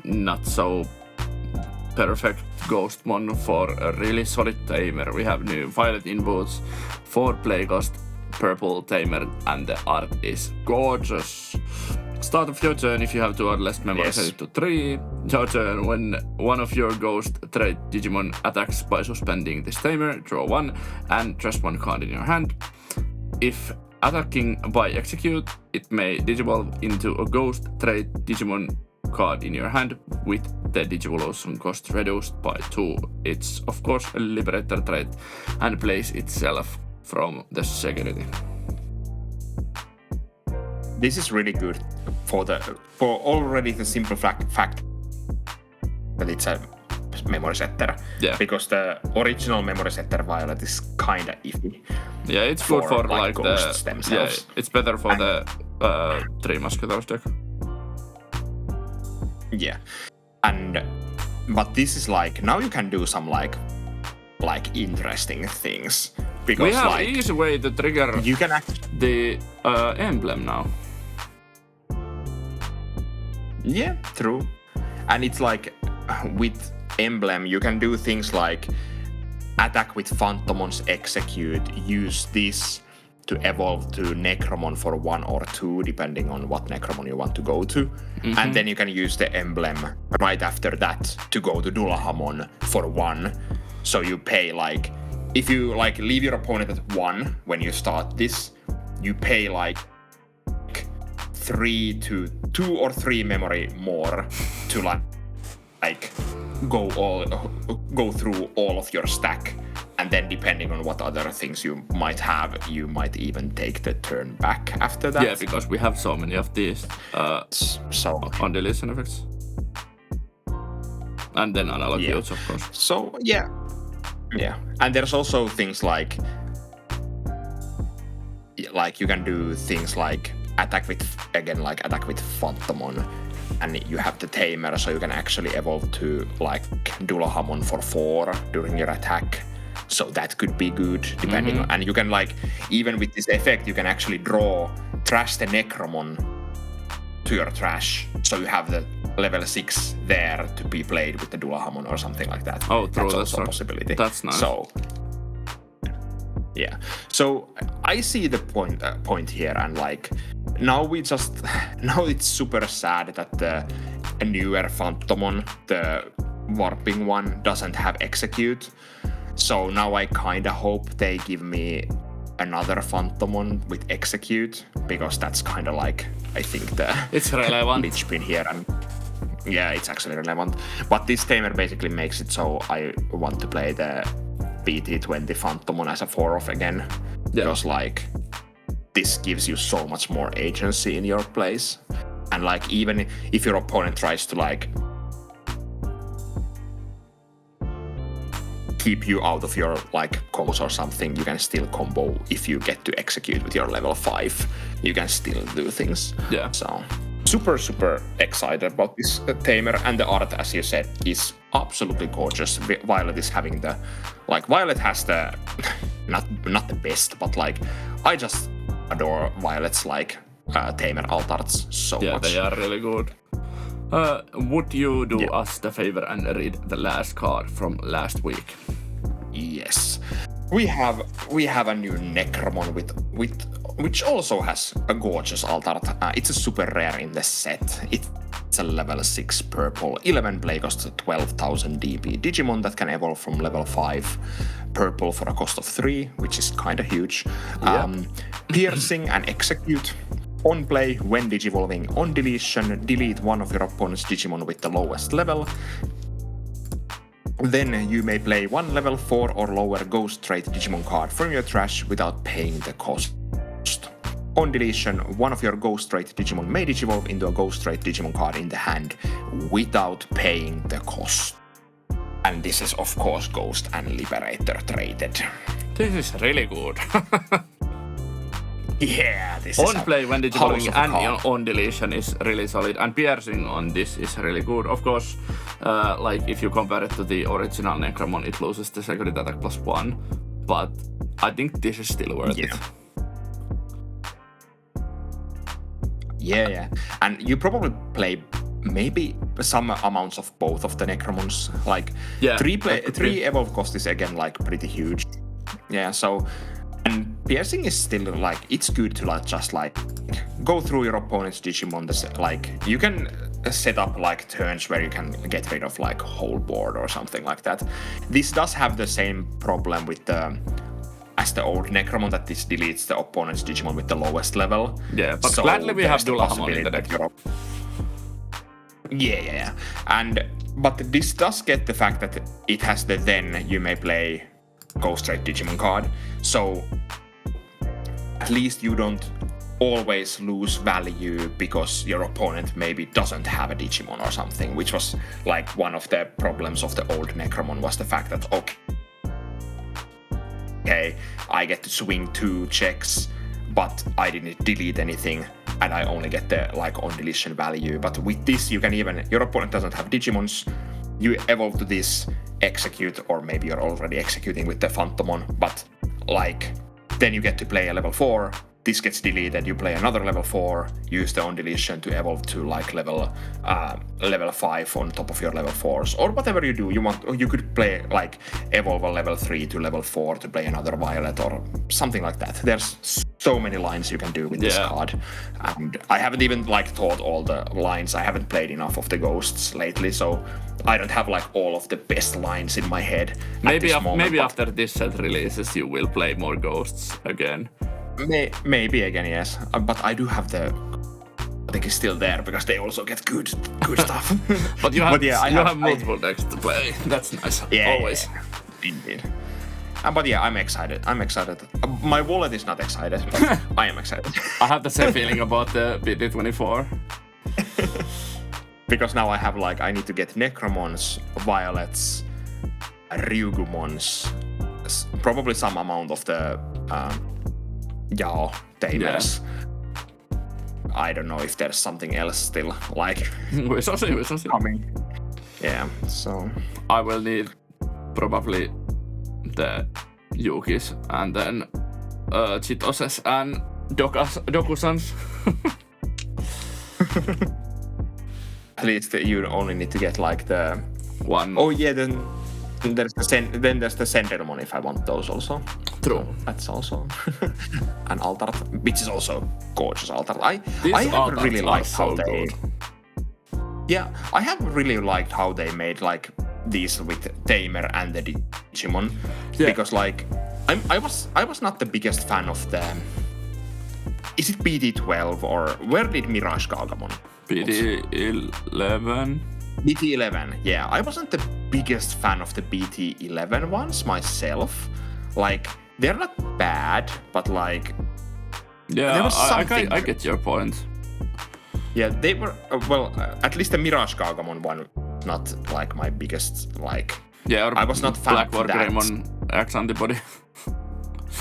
not so perfect Ghostmon for a really solid Tamer. We have new Violet inputs, 4 Play Ghost, purple Tamer, and the art is gorgeous. Start of your turn, if you have 2 or less memory, set it to 3. Your turn, when one of your Ghost trait Digimon attacks by suspending this Tamer, draw 1 and trust 1 card in your hand. If attacking by execute, it may digivolve into a Ghost trait Digimon card in your hand with the digivolution cost reduced by 2. It's of course a liberator trait and plays itself from the security. This is really good for already the simple fact that it's a memory setter. Yeah. Because the original memory setter Violet is kinda iffy. Yeah, it's good for like ghosts the themselves. Yeah, it's better for the 3 Musketeers deck. Yeah. But this is like now you can do some like interesting things. Because we have like easy way to trigger you can the emblem now. Yeah, true. And it's like with emblem you can do things like attack with Phantomon's execute, use this to evolve to Necromon for 1 or 2 depending on what Necromon you want to go to. Mm-hmm. And then you can use the emblem right after that to go to Lucemon for 1. So you pay like if you like leave your opponent at 1 when you start this, you pay like 3 to 2 or 3 memory more to like go through all of your stack, and then depending on what other things you might have, you might even take the turn back after that. Yeah, because we have so many of these on deletion effects. And then analog use, of course. So yeah. And there's also things like you can do things like attack with Phantomon, and you have the Tamer, so you can actually evolve to like Lucemon for 4 during your attack. So that could be good depending on, and you can like even with this effect you can actually trash the Necromon to your trash, so you have the level 6 there to be played with the Lucemon or something like that. Oh, true. That's also a possibility. That's nice. So yeah, so I see the point here, and like now it's super sad that the newer Phantomon, the warping one, doesn't have execute. So now I kinda hope they give me another Phantomon with execute, because that's kinda like I think it's relevant linchpin here, and yeah, it's actually relevant. But this Tamer basically makes it so I want to play the PT20 Phantomon as a 4-off again. Yeah. Because like this gives you so much more agency in your plays. And like even if your opponent tries to like keep you out of your like combos or something, you can still combo. If you get to execute with your level 5, you can still do things. Yeah. So super excited about this Tamer, and the art, as you said, is absolutely gorgeous. Violet is having the like Violet has the not the best, but like I just adore Violet's like Tamer alt arts so much. Yeah, they are really good. Would you do us the favor and read the last card from last week? Yes. We have a new Necromon with which also has a gorgeous alt art. It's a super rare in the set. It's a level 6 purple, 11 play cost 12,000 DP Digimon that can evolve from level 5 purple for a cost of 3, which is kinda huge. Piercing and execute. On play, when digivolving on deletion, delete one of your opponent's Digimon with the lowest level. Then you may play 1 level 4 or lower Ghost trait Digimon card from your trash without paying the cost. on deletion, one of your Ghost Rate Digimon may digivolve into a Ghost Rate Digimon card in the hand without paying the cost. And this is of course Ghost and Liberator traded. This is really good. Yeah, this on is play when digivolving and on deletion is really solid, and piercing on this is really good. Of course, like if you compare it to the original Necromon, it loses the security attack +1, but I think this is still worth it. Yeah. And you probably play maybe some amounts of both of the Necromons. Like 3 evolve cost is again like pretty huge. Yeah, so and piercing is still like it's good to like just like go through your opponent's Digimon. Like you can set up like turns where you can get rid of like whole board or something like that. This does have the same problem with the as the old Necromon that this deletes the opponent's Digimon with the lowest level. Yeah, but so gladly we have Lucemon in the deck. Yeah. But this does get the fact that it has the then you may play Ghost Rate Digimon card, so at least you don't always lose value because your opponent maybe doesn't have a Digimon or something, which was like one of the problems of the old Necromon was the fact that okay, I get to swing 2 checks, but I didn't delete anything, and I only get the like on deletion value. But with this, you can even your opponent doesn't have Digimons. You evolve to this, execute, or maybe you're already executing with the Phantomon, but like then you get to play a level 4. This gets deleted, you play another level 4, use the on deletion to evolve to like level 5 on top of your level 4s, or whatever you do. You could play like evolve a level 3 to level 4 to play another Violet or something like that. There's so many lines you can do with this card, and I haven't even like thought all the lines. I haven't played enough of the Ghosts lately, so I don't have like all of the best lines in my head. Maybe after this set releases, you will play more Ghosts again. Maybe again, yes. But I do have the. I think it's still there because they also get good stuff. But you have multiple decks to play. That's nice. Yeah, always. Yeah, indeed. But yeah, I'm excited. My wallet is not excited, but I am excited. I have the same feeling about the BT24. Because now I need to get Necromons, Violets, Ryugumons, probably some amount of the Tamers. Yeah. I don't know if there's something else still like we shall see. Coming. Yeah, so I will need probably the Yukis and then Chitoses and Dokusans. At least you only need to get like the one. Oh yeah, then there's the Sendermon if I want those also. True. So that's also an altar, which is also gorgeous altar. I have really liked how they. Yeah, I have really liked how they made like these with Tamer and the Digimon, because like I was not the biggest fan of the. Is it BT12 or where did Mirage Gargamon? BT11. BT11, yeah. I wasn't the biggest fan of the BT11 ones myself. Like, they're not bad, but like... Yeah, there was I get your point. Yeah, they were... at least the Mirage Gargamon one, not like my biggest, like... Yeah, or I was not fan of that. Greymon X antibody.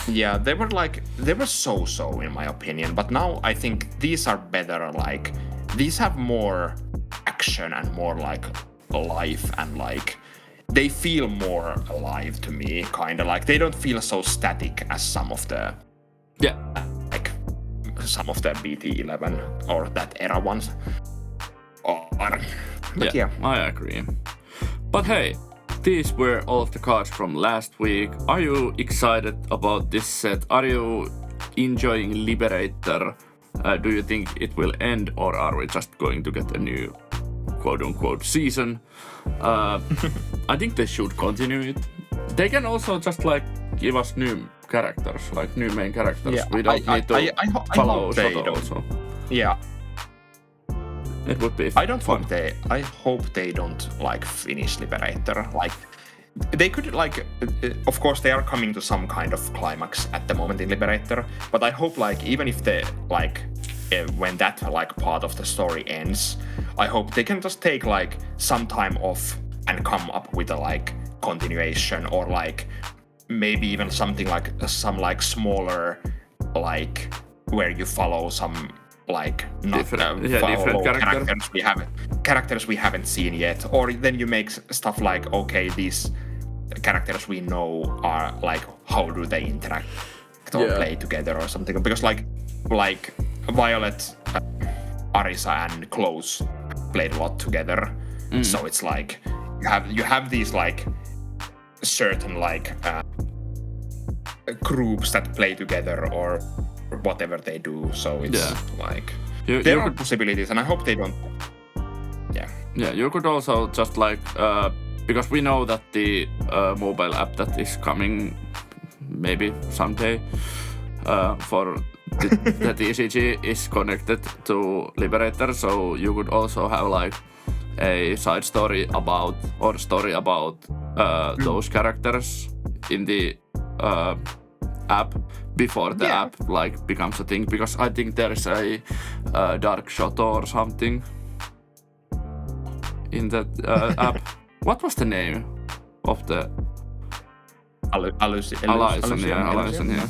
Yeah, they were so-so in my opinion, but now I think these are better, like... These have more action and more like life and like they feel more alive to me, kind of like they don't feel so static as some of the like some of the BT11 or that era ones are. But yeah, I agree. But hey, these were all of the cards from last week. Are you excited about this set? Are you enjoying Liberator? Do you think it will end, or are we just going to get a new quote-unquote season? I think they should continue it. They can also just like give us new characters, like new main characters. Yeah, we don't need to follow Shoto also. Yeah. It would be fun. I hope they don't like finish Liberator. Like they could like, of course they are coming to some kind of climax at the moment in Liberator, but I hope like even if they like when that like part of the story ends, I hope they can just take like some time off and come up with a like continuation, or like maybe even something like some like smaller like where you follow some like not different characters we haven't seen yet, or then you make stuff like, okay, these characters we know are like, how do they interact or play together or something, because like Violet, Arisa and Close played a lot together, so it's like you have these like certain like groups that play together or whatever they do, so it's like there are possibilities, and I hope they don't. Yeah, you could also just like because we know that the mobile app that is coming maybe someday for the TCG is connected to Liberator, so you could also have like a side story about those characters in the app before the app like becomes a thing, because I think there is a Dark Shoto or something in that app. What was the name of the Alison, yeah.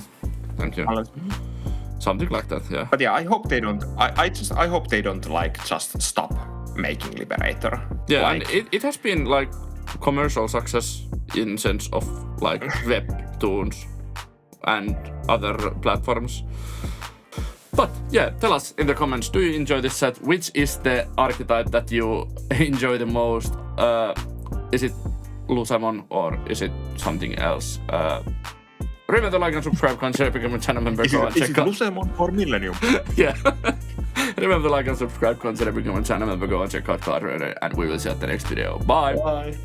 Thank you. Something like that, yeah. But yeah, I hope they don't. I hope they don't like just stop making Liberator. Yeah, like, and it has been like commercial success in sense of like webtoons and other platforms. But yeah, tell us in the comments, do you enjoy this set? Which is the archetype that you enjoy the most? Is it Lucemon or is it something else? Remember to like and subscribe, consider becoming a channel member. Is it Lucemon or Millennium? Yeah. Remember to like and subscribe, consider becoming a channel member. Go and check out Card Radar, and we will see you at the next video. Bye. Bye.